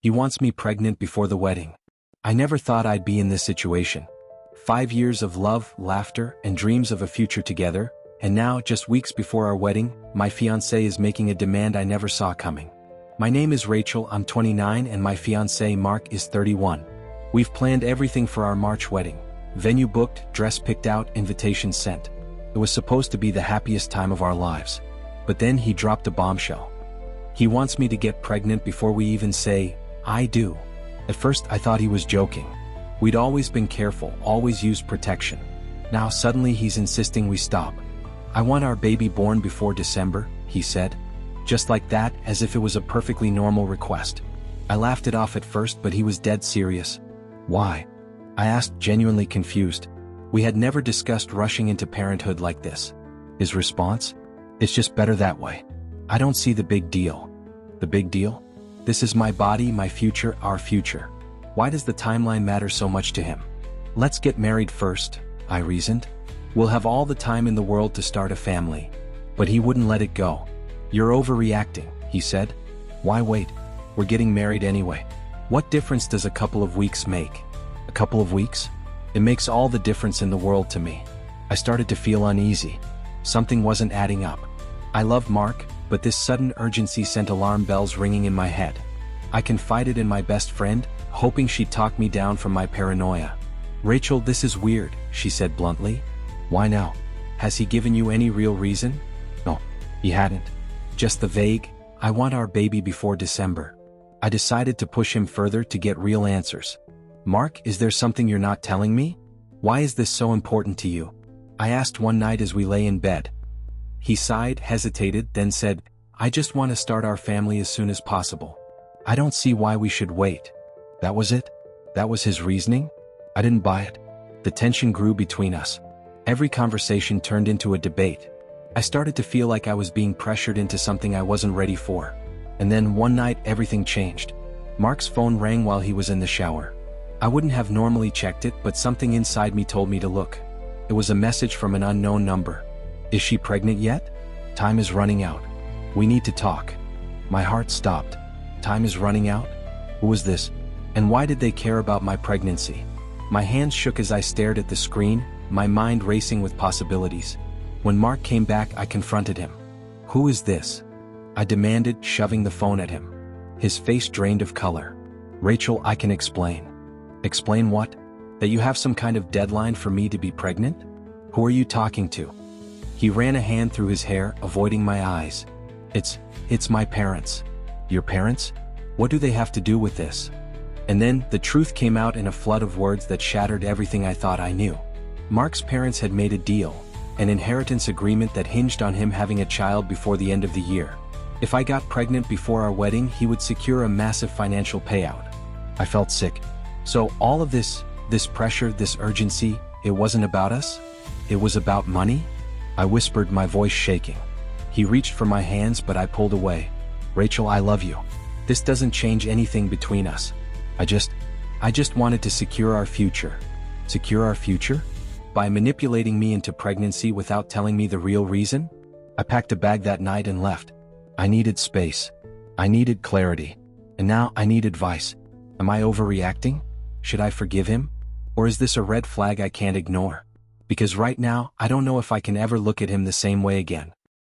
He wants me pregnant before the wedding. I never thought I'd be in this situation. 5 years of love, laughter, and dreams of a future together, and now, just weeks before our wedding, my fiancé is making a demand I never saw coming. My name is Rachel, I'm 29, and my fiancé Mark is 31. We've planned everything for our March wedding. Venue booked, dress picked out, invitations sent. It was supposed to be the happiest time of our lives. But then he dropped a bombshell. He wants me to get pregnant before we even say, I do. At first I thought he was joking. We'd always been careful, always used protection. Now suddenly he's insisting we stop. I want our baby born before December, he said. Just like that, as if it was a perfectly normal request. I laughed it off at first, but he was dead serious. Why? I asked, genuinely confused. We had never discussed rushing into parenthood like this. His response? It's just better that way. I don't see the big deal. The big deal? This is my body, my future, our future. Why does the timeline matter so much to him? Let's get married first, I reasoned. We'll have all the time in the world to start a family. But he wouldn't let it go. You're overreacting, he said. Why wait? We're getting married anyway. What difference does a couple of weeks make? A couple of weeks? It makes all the difference in the world to me. I started to feel uneasy. Something wasn't adding up. I loved Mark, but this sudden urgency sent alarm bells ringing in my head. I confided in my best friend, hoping she'd talk me down from my paranoia. Rachel, this is weird, she said bluntly. Why now? Has he given you any real reason? No, he hadn't. Just the vague, I want our baby before December. I decided to push him further to get real answers. Mark, is there something you're not telling me? Why is this so important to you? I asked one night as we lay in bed. He sighed, hesitated, then said, I just want to start our family as soon as possible. I don't see why we should wait. That was it? That was his reasoning? I didn't buy it. The tension grew between us. Every conversation turned into a debate. I started to feel like I was being pressured into something I wasn't ready for. And then one night everything changed. Mark's phone rang while he was in the shower. I wouldn't have normally checked it, but something inside me told me to look. It was a message from an unknown number. Is she pregnant yet? Time is running out. We need to talk. My heart stopped. Time is running out? Who was this? And why did they care about my pregnancy? My hands shook as I stared at the screen, my mind racing with possibilities. When Mark came back, I confronted him. Who is this? I demanded, shoving the phone at him. His face drained of color. Rachel, I can explain. Explain what? That you have some kind of deadline for me to be pregnant? Who are you talking to? He ran a hand through his hair, avoiding my eyes. It's my parents. Your parents? What do they have to do with this? And then, the truth came out in a flood of words that shattered everything I thought I knew. Mark's parents had made a deal, an inheritance agreement that hinged on him having a child before the end of the year. If I got pregnant before our wedding, he would secure a massive financial payout. I felt sick. So all of this pressure, this urgency, it wasn't about us? It was about money? I whispered, my voice shaking. He reached for my hands, but I pulled away. Rachel, I love you. This doesn't change anything between us. I just wanted to secure our future. Secure our future? By manipulating me into pregnancy without telling me the real reason? I packed a bag that night and left. I needed space. I needed clarity. And now I need advice. Am I overreacting? Should I forgive him? Or is this a red flag I can't ignore? Because right now, I don't know if I can ever look at him the same way again.